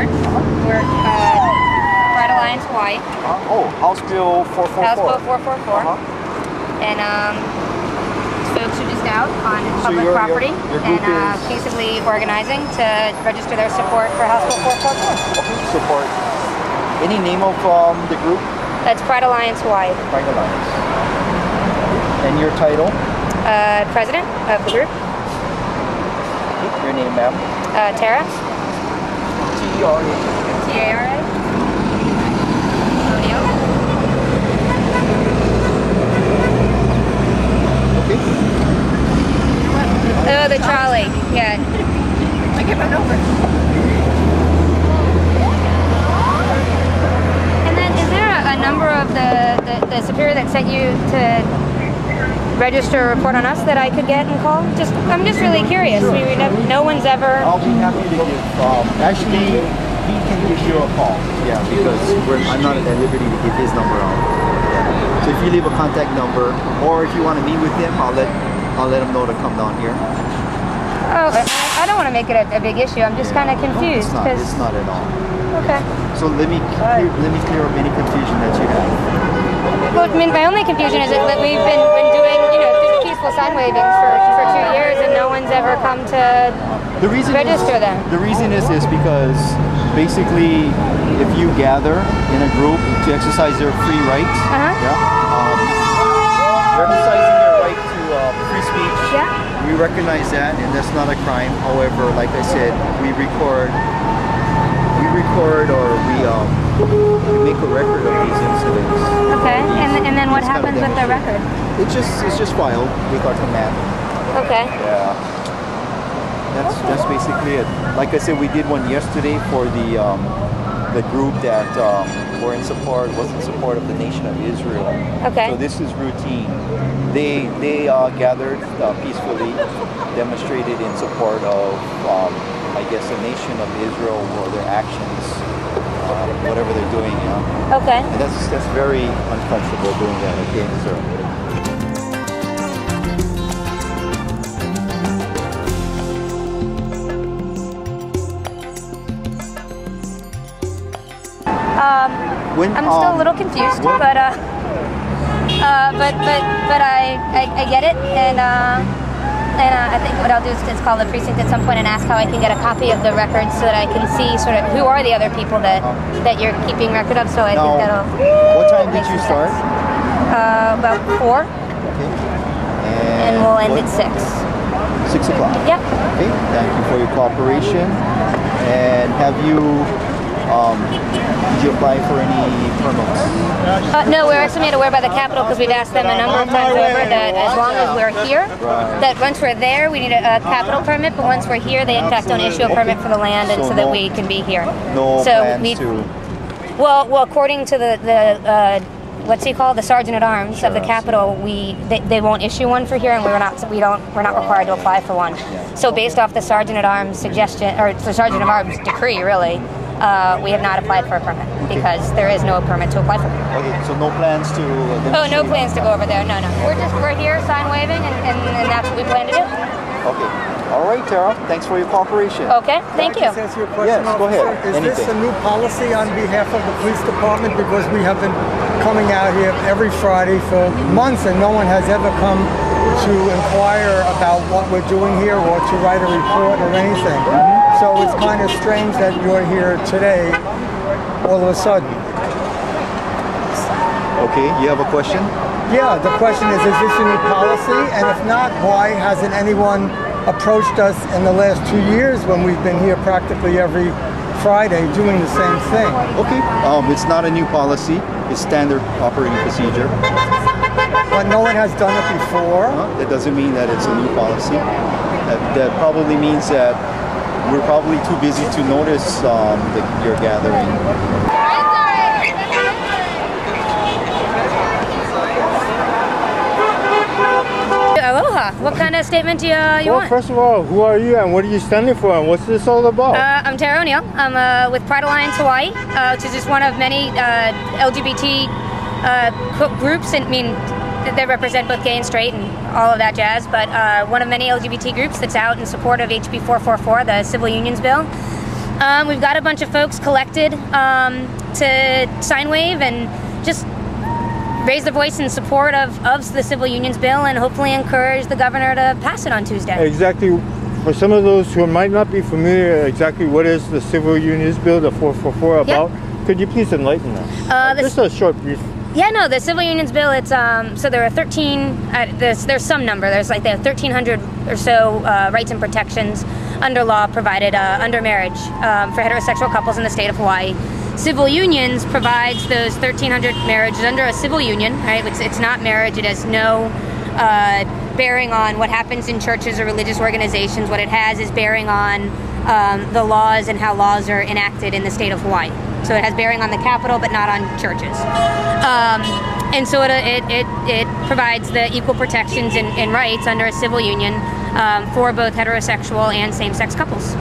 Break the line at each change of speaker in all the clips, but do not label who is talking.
card. We're Pride Alliance Hawaii.
Oh, House Bill 444.
House Bill 444. And folks who just out on public property and peaceably organizing to register their support for House Bill 444.
Okay, support. Any name of the group?
That's Pride Alliance Hawaii.
Pride Alliance. And your title?
President of the group.
Your name, ma'am?
Tara.
T-E-R-A.
T-A-R-A. O'Neill.
Okay.
Oh, the trolley. Yeah. I get run over. And then, is there a number of the superior that sent you to register a report on us that I could get and call? I'm just really curious. No one's ever.
I'll be happy to give. Actually, he can give you a call. Yeah, because I'm not at liberty to give his number out. Yeah. So if you leave a contact number, or if you want to meet with him, I'll let him know to come down here.
Oh, I don't want to make it a big issue. I'm just kind of confused.
No, it's not at all.
Okay.
So let me clear up any confusion that you have.
Well, I mean, my only confusion is that we've been doing, peaceful sign wavings for 2 years, and no one's ever come to register them.
The reason is because basically, if you gather in a group to exercise their free rights, you're exercising your right to free speech.
Yeah.
We recognize that, and that's not a crime. However, like I said, we record or we make a record of these incidents.
Okay, and then what happens with the record?
It's just filed with our command.
Okay.
Yeah. That's basically it. Like I said, we did one yesterday for the group that was in support of the nation of Israel.
Okay.
So this is routine. They gathered peacefully, demonstrated in support of I guess the nation of Israel or their actions, whatever they're doing.
Okay.
And that's very uncomfortable doing that. Okay, so.
I'm still a little confused, but I get it, and I think what I'll do is call the precinct at some point and ask how I can get a copy of the records so that I can see sort of who are the other people that you're keeping record of. So I think that'll.
What time did you start?
About 4.
Okay.
And we'll end at 6.
6 o'clock.
Yep.
Okay. Thank you for your cooperation. And have you? Did you apply for any permits?
No, we're actually made aware by the Capitol because we've asked them a number of times over that as long as we're here, that once we're there we need a Capitol permit, but once we're here they in fact don't issue a permit for the land and so that we can be here.
No plans to...
Well, according to the what's he called, the Sergeant at Arms of the Capitol, they won't issue one for here, and we're not required to apply for one. So based off the Sergeant at Arms suggestion, or the Sergeant at Arms decree, really. We have not applied for a permit because there is no permit to apply for.
Okay, so no plans to...
Oh, no plans to go over there. No. We're here sign waving, and that's what we plan to do.
Okay. All right, Tara. Thanks for your cooperation.
Okay, thank you.
Can I just ask you a question?
Yes, go ahead.
Is this a new policy on behalf of the police department? Because we have been coming out here every Friday for months, and no one has ever come to inquire about what we're doing here or to write a report or anything. So it's kind of strange that you're here today, all of a sudden.
Okay, you have a question?
Yeah, the question is this a new policy? And if not, why hasn't anyone approached us in the last 2 years when we've been here practically every Friday doing the same thing?
Okay, it's not a new policy. It's standard operating procedure.
But no one has done it before?
That doesn't mean that it's a new policy. That probably means that we're probably too busy to notice your gathering.
Aloha. What kind of statement do you want?
Well, first of all, who are you and what are you standing for and what's this all about?
I'm Tara O'Neill. I'm with Pride Alliance Hawaii, which is just one of many LGBT groups, and I mean, they represent both gay and straight and all of that jazz, but one of many LGBT groups that's out in support of HB444, the civil unions bill. We've got a bunch of folks collected to sign wave and just raise their voice in support of the civil unions bill and hopefully encourage the governor to pass it on Tuesday.
Exactly. For some of those who might not be familiar exactly what is the civil unions bill, the 444 about, could you please enlighten us? Just a short brief.
Yeah, no, the civil unions bill, it's, so there are 13, there's some number, there's like there are 1,300 or so rights and protections under law provided under marriage for heterosexual couples in the state of Hawaii. Civil unions provides those 1,300 marriages under a civil union, right? It's not marriage, it has no bearing on what happens in churches or religious organizations. What it has is bearing on the laws and how laws are enacted in the state of Hawaii. So it has bearing on the Capitol, but not on churches. And so it provides the equal protections and rights under a civil union for both heterosexual and same-sex couples.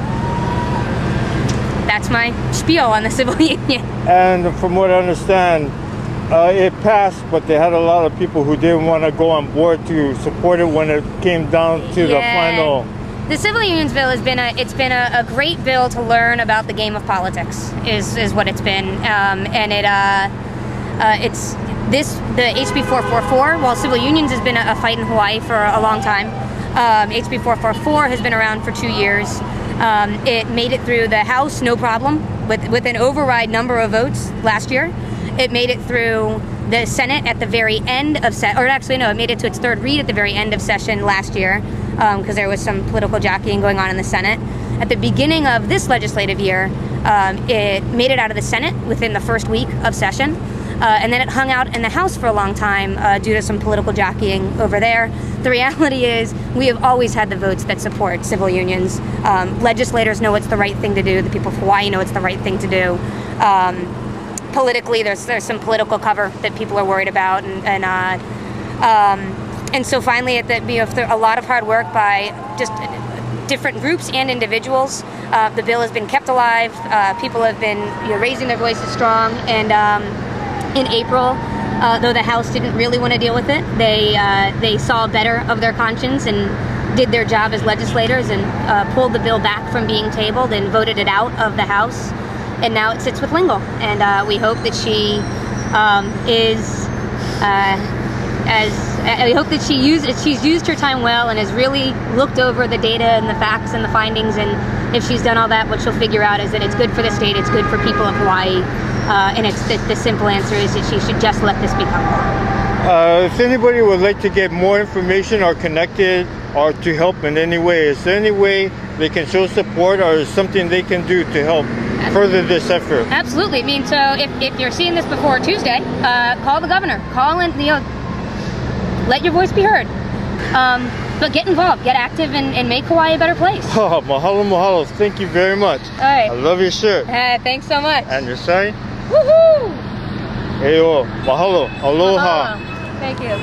That's my spiel on the civil union.
And from what I understand, it passed, but they had a lot of people who didn't want to go on board to support it when it came down to the final.
The civil unions bill has been a great bill to learn about the game of politics. Is what it's been, and it's the HB444. While civil unions has been a fight in Hawaii for a long time, HB444 has been around for 2 years. It made it through the House, no problem, with an override number of votes last year. It made it through the Senate at the very end of it made it to its third read at the very end of session last year, because there was some political jockeying going on in the Senate. At the beginning of this legislative year, it made it out of the Senate within the first week of session. And then it hung out in the House for a long time due to some political jockeying over there. The reality is we have always had the votes that support civil unions. Legislators know it's the right thing to do. The people of Hawaii know it's the right thing to do. Politically, there's some political cover that people are worried about, and so finally, after a lot of hard work by just different groups and individuals, the bill has been kept alive. People have been raising their voices strong, and in April, though the House didn't really want to deal with it, they saw better of their conscience and did their job as legislators and pulled the bill back from being tabled and voted it out of the House. And now it sits with Lingle, and we hope that she's used her time well and has really looked over the data and the facts and the findings. And if she's done all that, what she'll figure out is that it's good for the state, it's good for people of Hawaii, and the simple answer is that she should just let this become law.
If anybody would like to get more information or connected or to help in any way, is there any way they can show support or something they can do to help further this effort?
Absolutely. I mean, so if you're seeing this before Tuesday, call the governor. Call and let your voice be heard. But get involved, get active, and make Hawaii a better place.
Oh, mahalo, mahalo. Thank you very much.
All right.
I love your shirt.
Thanks so much.
And your sign?
Woohoo!
Heyo, mahalo, aloha.
Thank you.